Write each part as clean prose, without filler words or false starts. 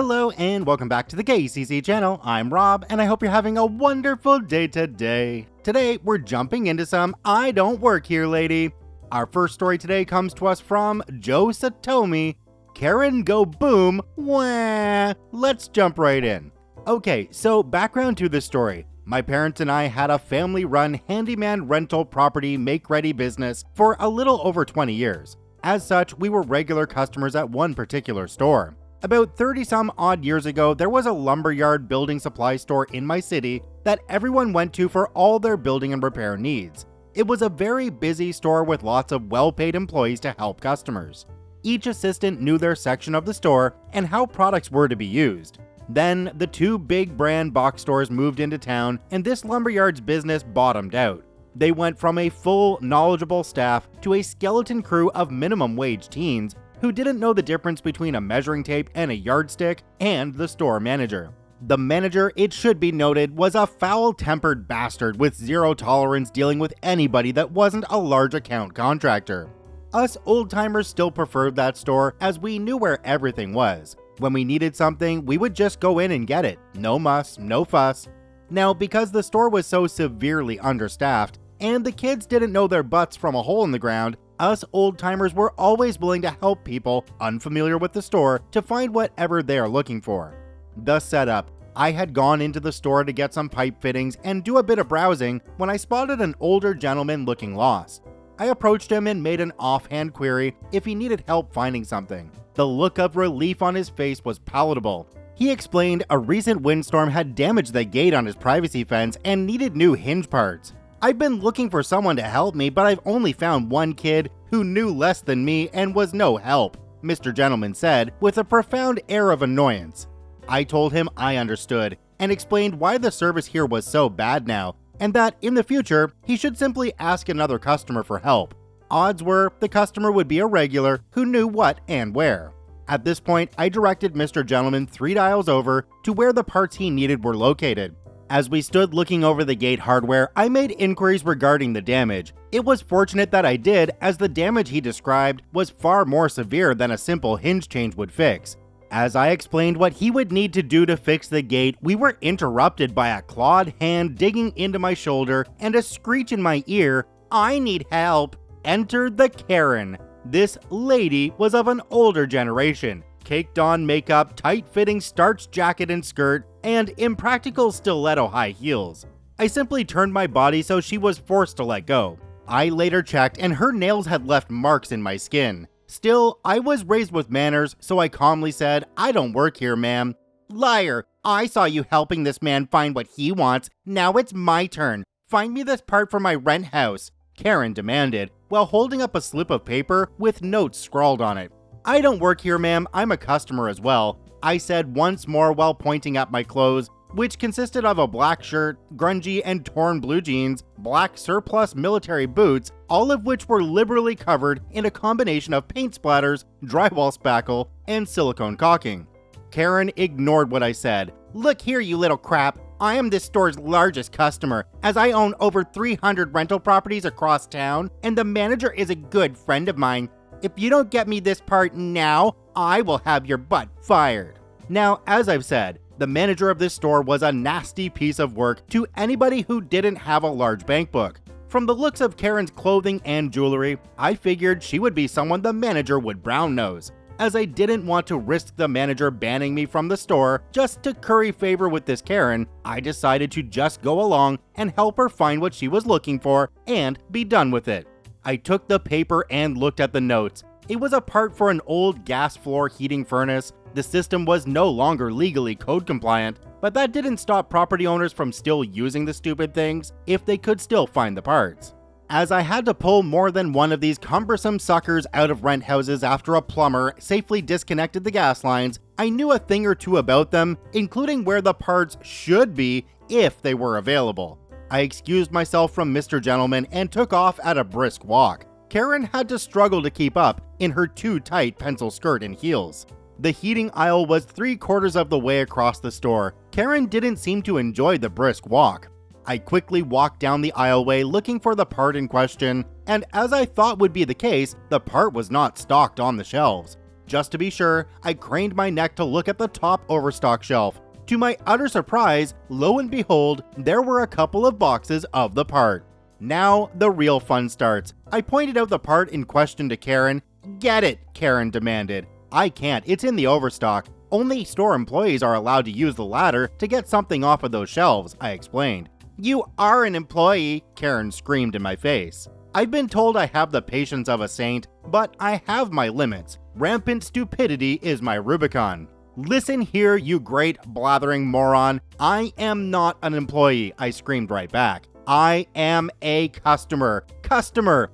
Hello and welcome back to the KCC channel. I'm Rob and I hope you're having a wonderful day today. Today we're jumping into some I Don't Work Here Lady. Our first story today comes to us from Joe Satomi. Karen go boom, wah. Let's jump right in. Okay, so background to this story. My parents and I had a family-run handyman rental property make-ready business for a little over 20 years. As such, we were regular customers at one particular store. About 30-some odd years ago, there was a lumberyard building supply store in my city that everyone went to for all their building and repair needs. It was a very busy store with lots of well-paid employees to help customers. Each assistant knew their section of the store and how products were to be used. Then, the two big brand box stores moved into town and this lumberyard's business bottomed out. They went from a full, knowledgeable staff to a skeleton crew of minimum wage teens who didn't know the difference between a measuring tape and a yardstick, and the store manager. The manager, it should be noted, was a foul-tempered bastard with zero tolerance dealing with anybody that wasn't a large account contractor. Us old-timers still preferred that store as we knew where everything was. When we needed something, we would just go in and get it. No muss, no fuss. Now, because the store was so severely understaffed, and the kids didn't know their butts from a hole in the ground, us old-timers were always willing to help people unfamiliar with the store to find whatever they are looking for. The setup. I had gone into the store to get some pipe fittings and do a bit of browsing when I spotted an older gentleman looking lost. I approached him and made an offhand query if he needed help finding something. The look of relief on his face was palatable. He explained a recent windstorm had damaged the gate on his privacy fence and needed new hinge parts. I've been looking for someone to help me, but I've only found one kid who knew less than me and was no help, Mr. Gentleman said with a profound air of annoyance. I told him I understood and explained why the service here was so bad now and that in the future he should simply ask another customer for help. Odds were the customer would be a regular who knew what and where. At this point, I directed Mr. Gentleman 3 dials over to where the parts he needed were located. As we stood looking over the gate hardware, I made inquiries regarding the damage. It was fortunate that I did, as the damage he described was far more severe than a simple hinge change would fix. As I explained what he would need to do to fix the gate, we were interrupted by a clawed hand digging into my shoulder and a screech in my ear, "I need help." Entered the Karen. This lady was of an older generation. Caked on makeup, tight-fitting starched jacket and skirt, and impractical stiletto high heels. I simply turned my body so she was forced to let go. I later checked and her nails had left marks in my skin. Still, I was raised with manners, so I calmly said, "I don't work here, ma'am." "Liar! I saw you helping this man find what he wants. Now it's my turn. Find me this part for my rent house," Karen demanded, while holding up a slip of paper with notes scrawled on it. "I don't work here, ma'am. I'm a customer as well," I said once more while pointing at my clothes, which consisted of a black shirt, grungy and torn blue jeans, black surplus military boots, all of which were liberally covered in a combination of paint splatters, drywall spackle, and silicone caulking. Karen ignored what I said. "Look here, you little crap. I am this store's largest customer, as I own over 300 rental properties across town, and the manager is a good friend of mine. If you don't get me this part now, I will have your butt fired." Now, as I've said, the manager of this store was a nasty piece of work to anybody who didn't have a large bank book. From the looks of Karen's clothing and jewelry, I figured she would be someone the manager would brown nose. As I didn't want to risk the manager banning me from the store just to curry favor with this Karen, I decided to just go along and help her find what she was looking for and be done with it. I took the paper and looked at the notes. It was a part for an old gas floor heating furnace. The system was no longer legally code compliant, but that didn't stop property owners from still using the stupid things if they could still find the parts. As I had to pull more than one of these cumbersome suckers out of rent houses after a plumber safely disconnected the gas lines, I knew a thing or two about them, including where the parts should be if they were available. I excused myself from Mr. Gentleman and took off at a brisk walk. Karen had to struggle to keep up in her too tight pencil skirt and heels. The heating aisle was 3/4 of the way across the store. Karen didn't seem to enjoy the brisk walk. I quickly walked down the aisleway looking for the part in question, and as I thought would be the case, the part was not stocked on the shelves. Just to be sure, I craned my neck to look at the top overstock shelf. To my utter surprise, lo and behold, there were a couple of boxes of the part. Now, the real fun starts. I pointed out the part in question to Karen. "Get it," Karen demanded. "I can't, it's in the overstock. Only store employees are allowed to use the ladder to get something off of those shelves," I explained. "You are an employee," Karen screamed in my face. I've been told I have the patience of a saint, but I have my limits. Rampant stupidity is my Rubicon. "Listen here, you great blathering moron. I am not an employee," I screamed right back. "I am a customer. Customer,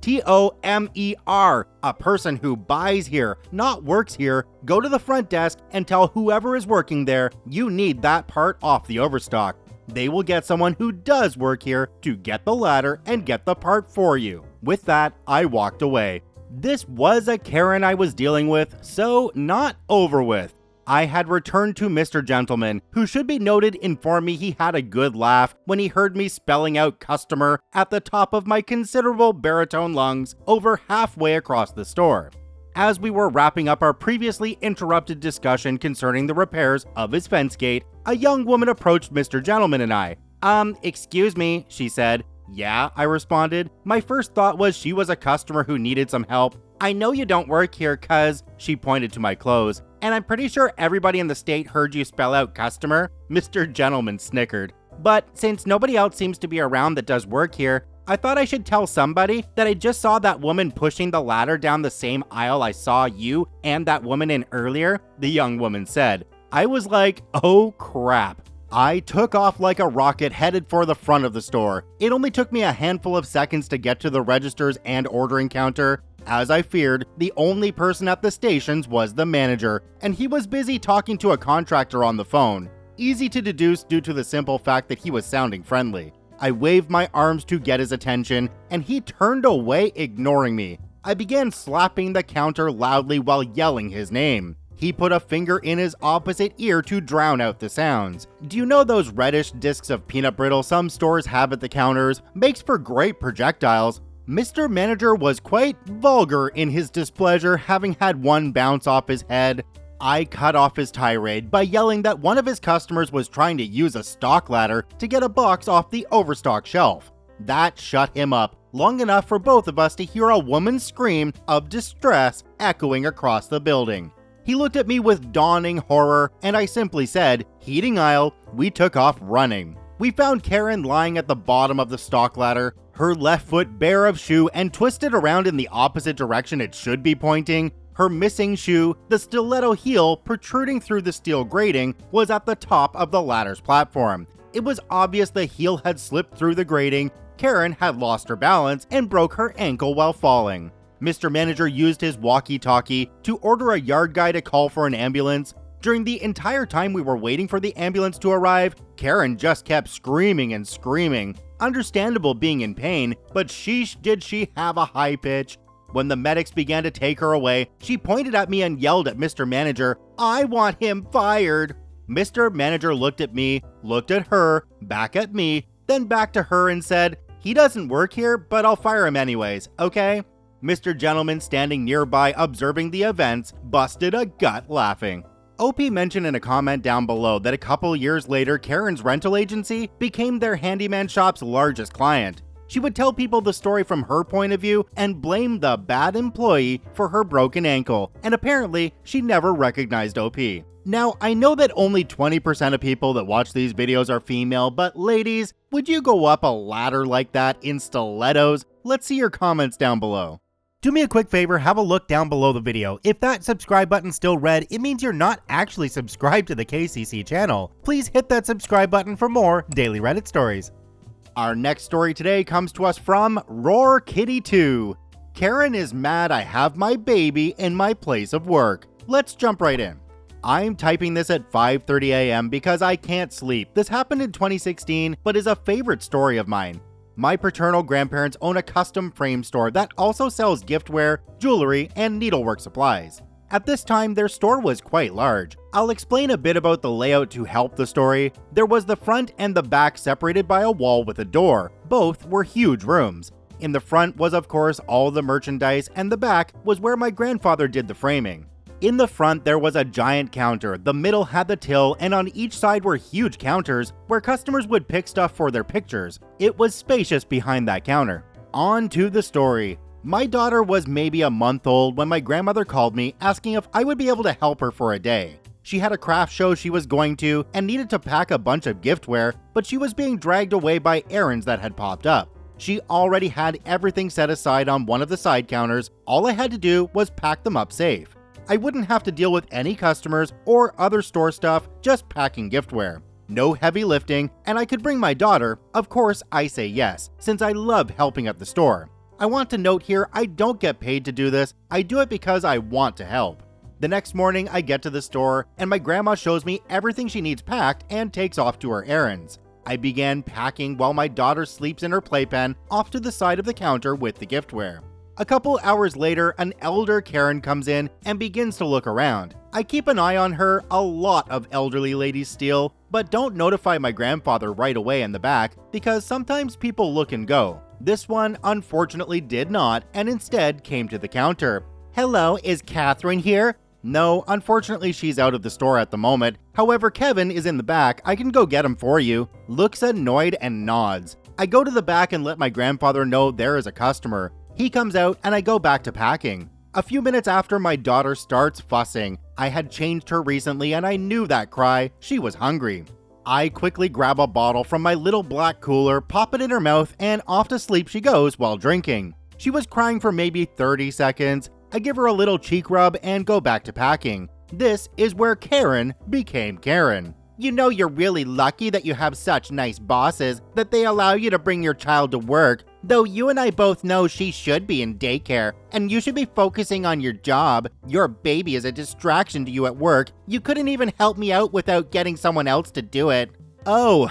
Customer, a person who buys here, not works here. Go to the front desk and tell whoever is working there you need that part off the overstock. They will get someone who does work here to get the ladder and get the part for you." With that, I walked away. This was a Karen I was dealing with, so not over with. I had returned to Mr. Gentleman, who should be noted informed me he had a good laugh when he heard me spelling out customer at the top of my considerable baritone lungs over halfway across the store. As we were wrapping up our previously interrupted discussion concerning the repairs of his fence gate, a young woman approached Mr. Gentleman and I. Excuse me," she said. "Yeah," I responded. My first thought was she was a customer who needed some help. "I know you don't work here, cuz," she pointed to my clothes, "and I'm pretty sure everybody in the state heard you spell out customer." Mr. Gentleman snickered. "But since nobody else seems to be around that does work here, I thought I should tell somebody that I just saw that woman pushing the ladder down the same aisle I saw you and that woman in earlier," the young woman said. I was like, oh crap. I took off like a rocket headed for the front of the store. It only took me a handful of seconds to get to the registers and ordering counter. As I feared, the only person at the stations was the manager, and he was busy talking to a contractor on the phone. Easy to deduce due to the simple fact that he was sounding friendly. I waved my arms to get his attention, and he turned away, ignoring me. I began slapping the counter loudly while yelling his name. He put a finger in his opposite ear to drown out the sounds. Do you know those reddish discs of peanut brittle some stores have at the counters? Makes for great projectiles. Mr. Manager was quite vulgar in his displeasure, having had one bounce off his head. I cut off his tirade by yelling that one of his customers was trying to use a stock ladder to get a box off the overstock shelf. That shut him up, long enough for both of us to hear a woman's scream of distress echoing across the building. He looked at me with dawning horror, and I simply said, "Heating aisle." We took off running. We found Karen lying at the bottom of the stock ladder, her left foot bare of shoe and twisted around in the opposite direction it should be pointing. Her missing shoe, the stiletto heel protruding through the steel grating, was at the top of the ladder's platform. It was obvious the heel had slipped through the grating. Karen had lost her balance and broke her ankle while falling. Mr. Manager used his walkie-talkie to order a yard guy to call for an ambulance. During the entire time we were waiting for the ambulance to arrive, Karen just kept screaming and screaming. Understandable being in pain, but sheesh did she have a high pitch. When the medics began to take her away, she pointed at me and yelled at Mr. Manager, "I want him fired." Mr. Manager looked at me, looked at her, back at me, then back to her and said, "He doesn't work here, but I'll fire him anyways, okay?" Mr. Gentleman, standing nearby observing the events, busted a gut laughing. OP mentioned in a comment down below that a couple years later, Karen's rental agency became their handyman shop's largest client. She would tell people the story from her point of view and blame the bad employee for her broken ankle, and apparently she never recognized OP. Now, I know that only 20% of people that watch these videos are female, but ladies, would you go up a ladder like that in stilettos? Let's see your comments down below. Do me a quick favor, have a look down below the video. If that subscribe button's still red, it means you're not actually subscribed to the KCC channel. Please hit that subscribe button for more daily Reddit stories. Our next story today comes to us from Roar Kitty 2. Karen is mad I have my baby in my place of work. Let's jump right in. I'm typing this at 5:30 a.m. because I can't sleep. This happened in 2016, but is a favorite story of mine. My paternal grandparents own a custom frame store that also sells giftware, jewelry, and needlework supplies. At this time, their store was quite large. I'll explain a bit about the layout to help the story. There was the front and the back separated by a wall with a door. Both were huge rooms. In the front was of course all the merchandise, and the back was where my grandfather did the framing. In the front there was a giant counter, the middle had the till, and on each side were huge counters where customers would pick stuff for their pictures. It was spacious behind that counter. On to the story. My daughter was maybe a month old when my grandmother called me asking if I would be able to help her for a day. She had a craft show she was going to and needed to pack a bunch of giftware, but she was being dragged away by errands that had popped up. She already had everything set aside on one of the side counters. All I had to do was pack them up safe. I wouldn't have to deal with any customers or other store stuff, just packing giftware. No heavy lifting, and I could bring my daughter. Of course, I say yes, since I love helping at the store. I want to note here, I don't get paid to do this. I do it because I want to help. The next morning, I get to the store, and my grandma shows me everything she needs packed and takes off to her errands. I began packing while my daughter sleeps in her playpen off to the side of the counter with the giftware. A couple hours later, an elder Karen comes in and begins to look around. I keep an eye on her, a lot of elderly ladies steal, but don't notify my grandfather right away in the back because sometimes people look and go. This one unfortunately did not and instead came to the counter. "Hello, is Catherine here?" "No, unfortunately she's out of the store at the moment. However, Kevin is in the back. I can go get him for you." Looks annoyed and nods. I go to the back and let my grandfather know there is a customer. He comes out and I go back to packing. A few minutes after, my daughter starts fussing. I had changed her recently and I knew that cry. She was hungry. I quickly grab a bottle from my little black cooler, pop it in her mouth, and off to sleep she goes while drinking. She was crying for maybe 30 seconds. I give her a little cheek rub and go back to packing. This is where Karen became Karen. "You know you're really lucky that you have such nice bosses that they allow you to bring your child to work. Though you and I both know she should be in daycare, and you should be focusing on your job. Your baby is a distraction to you at work. You couldn't even help me out without getting someone else to do it." Oh,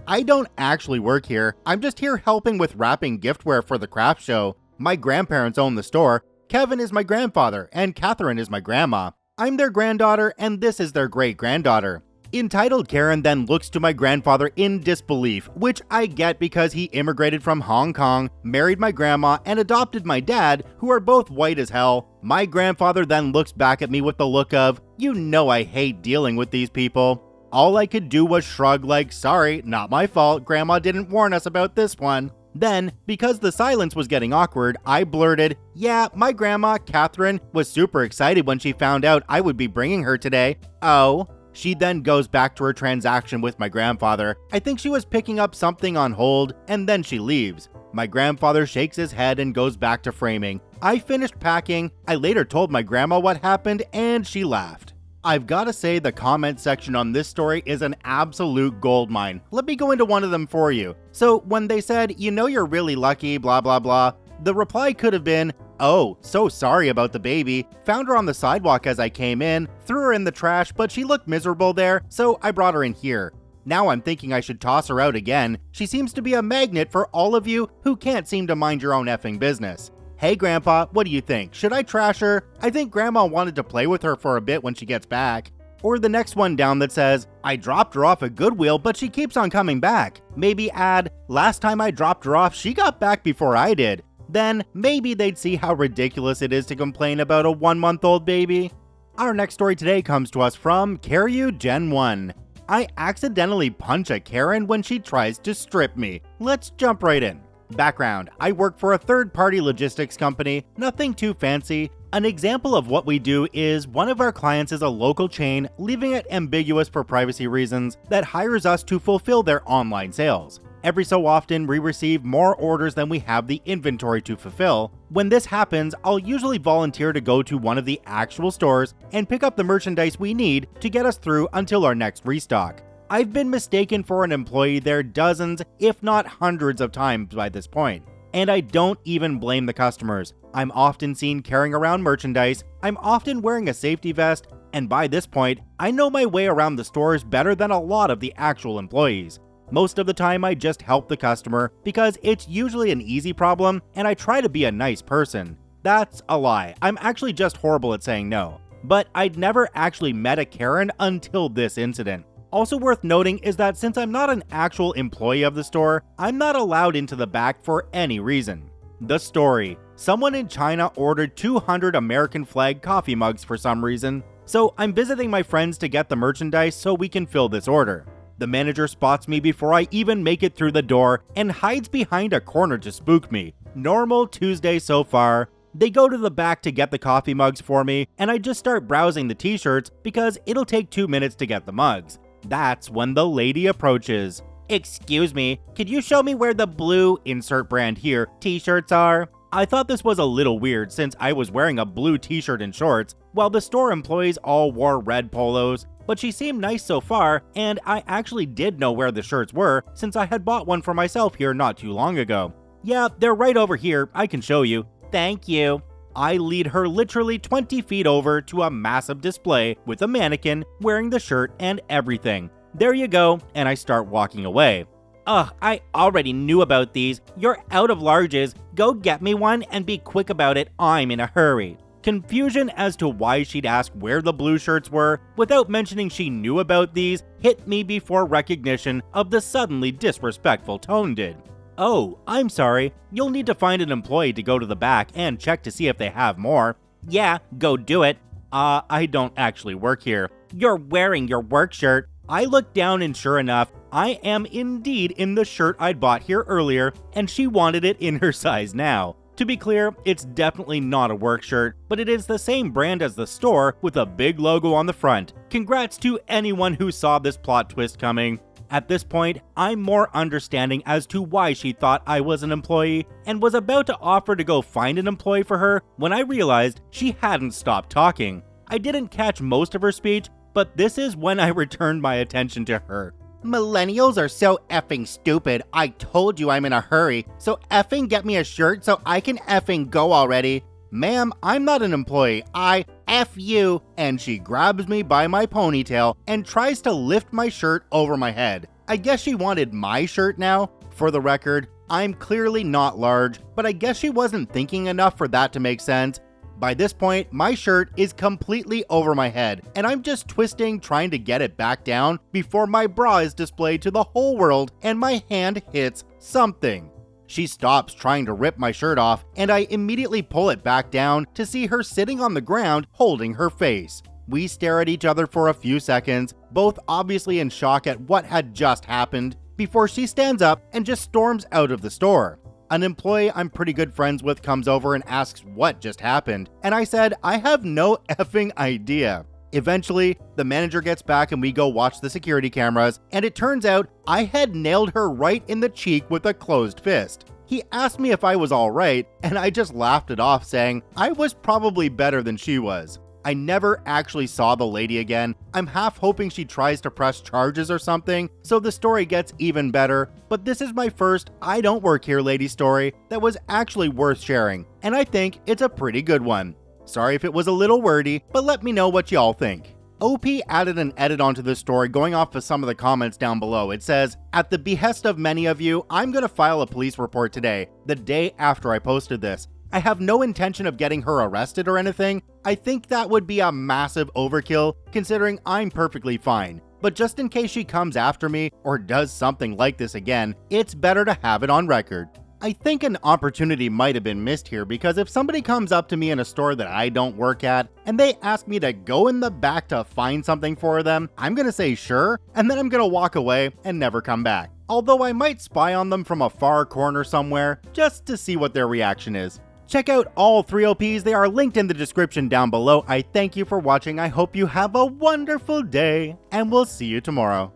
I don't actually work here. I'm just here helping with wrapping giftware for the craft show. My grandparents own the store. Kevin is my grandfather, and Catherine is my grandma. I'm their granddaughter, and this is their great-granddaughter. Entitled Karen then looks to my grandfather in disbelief, which I get because he immigrated from Hong Kong, married my grandma, and adopted my dad, who are both white as hell. My grandfather then looks back at me with the look of, "You know I hate dealing with these people." All I could do was shrug like, "Sorry, not my fault, Grandma didn't warn us about this one." Then, because the silence was getting awkward, I blurted, "Yeah, my grandma, Catherine, was super excited when she found out I would be bringing her today." "Oh." She then goes back to her transaction with my grandfather. I think she was picking up something on hold, and then she leaves. My grandfather shakes his head and goes back to framing. I finished packing. I later told my grandma what happened, and she laughed. I've gotta say the comment section on this story is an absolute goldmine. Let me go into one of them for you. So when they said, "You know you're really lucky, blah blah blah," the reply could have been, "Oh, so sorry about the baby. Found her on the sidewalk as I came in, threw her in the trash, but she looked miserable there, so I brought her in here. Now I'm thinking I should toss her out again. She seems to be a magnet for all of you who can't seem to mind your own effing business. Hey Grandpa, what do you think? Should I trash her? I think Grandma wanted to play with her for a bit when she gets back." Or the next one down that says, "I dropped her off at Goodwill, but she keeps on coming back." Maybe add, "Last time I dropped her off, she got back before I did." Then maybe they'd see how ridiculous it is to complain about a 1-month-old baby. Our next story today comes to us from Caryu Gen 1. I accidentally punch a Karen when she tries to strip me. Let's jump right in. Background: I work for a third-party logistics company, nothing too fancy. An example of what we do is one of our clients is a local chain, leaving it ambiguous for privacy reasons, that hires us to fulfill their online sales. Every so often, we receive more orders than we have the inventory to fulfill. When this happens, I'll usually volunteer to go to one of the actual stores and pick up the merchandise we need to get us through until our next restock. I've been mistaken for an employee there dozens, if not hundreds of times by this point. And I don't even blame the customers. I'm often seen carrying around merchandise, I'm often wearing a safety vest, and by this point, I know my way around the stores better than a lot of the actual employees. Most of the time, I just help the customer because it's usually an easy problem and I try to be a nice person. That's a lie. I'm actually just horrible at saying no. But I'd never actually met a Karen until this incident. Also worth noting is that since I'm not an actual employee of the store, I'm not allowed into the back for any reason. The story. Someone in China ordered 200 American flag coffee mugs for some reason, so I'm visiting my friends to get the merchandise so we can fill this order. The manager spots me before I even make it through the door and hides behind a corner to spook me. Normal Tuesday so far. They go to the back to get the coffee mugs for me, and I just start browsing the t-shirts because it'll take 2 minutes to get the mugs. That's when the lady approaches. "Excuse me, could you show me where the blue, insert brand here, t-shirts are?" I thought this was a little weird since I was wearing a blue t-shirt and shorts, while the store employees all wore red polos, but she seemed nice so far, and I actually did know where the shirts were since I had bought one for myself here not too long ago. "Yeah, they're right over here, I can show you." "Thank you." I lead her literally 20 feet over to a massive display with a mannequin wearing the shirt and everything. "There you go," and I start walking away. "Ugh, I already knew about these. You're out of larges. Go get me one and be quick about it. I'm in a hurry." Confusion as to why she'd ask where the blue shirts were without mentioning she knew about these hit me before recognition of the suddenly disrespectful tone did. "Oh, I'm sorry. You'll need to find an employee to go to the back and check to see if they have more." "Yeah, go do it." I don't actually work here." "You're wearing your work shirt." I look down and sure enough, I am indeed in the shirt I'd bought here earlier, and she wanted it in her size now. To be clear, it's definitely not a work shirt, but it is the same brand as the store with a big logo on the front. Congrats to anyone who saw this plot twist coming. At this point, I'm more understanding as to why she thought I was an employee and was about to offer to go find an employee for her when I realized she hadn't stopped talking. I didn't catch most of her speech, but this is when I returned my attention to her. "Millennials are so effing stupid. I told you I'm in a hurry, so effing get me a shirt so I can effing go already." "Ma'am, I'm not an employee. I F you." And she grabs me by my ponytail and tries to lift my shirt over my head. I guess she wanted my shirt now. For the record, I'm clearly not large, but I guess she wasn't thinking enough for that to make sense. By this point, my shirt is completely over my head, and I'm just twisting trying to get it back down before my bra is displayed to the whole world and my hand hits something. She stops trying to rip my shirt off, and I immediately pull it back down to see her sitting on the ground holding her face. We stare at each other for a few seconds, both obviously in shock at what had just happened, before she stands up and just storms out of the store. An employee I'm pretty good friends with comes over and asks what just happened, and I said I have no effing idea. Eventually, the manager gets back and we go watch the security cameras, and it turns out I had nailed her right in the cheek with a closed fist. He asked me if I was alright, and I just laughed it off saying I was probably better than she was. I never actually saw the lady again. I'm half hoping she tries to press charges or something, so the story gets even better, but this is my first I Don't Work Here Lady story that was actually worth sharing, and I think it's a pretty good one. Sorry if it was a little wordy, but let me know what y'all think. OP added an edit onto this story going off of some of the comments down below. It says, "At the behest of many of you, I'm gonna file a police report today, the day after I posted this. I have no intention of getting her arrested or anything. I think that would be a massive overkill considering I'm perfectly fine. But just in case she comes after me or does something like this again, it's better to have it on record." I think an opportunity might have been missed here because if somebody comes up to me in a store that I don't work at and they ask me to go in the back to find something for them, I'm gonna say sure, and then I'm gonna walk away and never come back. Although I might spy on them from a far corner somewhere just to see what their reaction is. Check out all 3 OPs, they are linked in the description down below. I thank you for watching, I hope you have a wonderful day, and we'll see you tomorrow.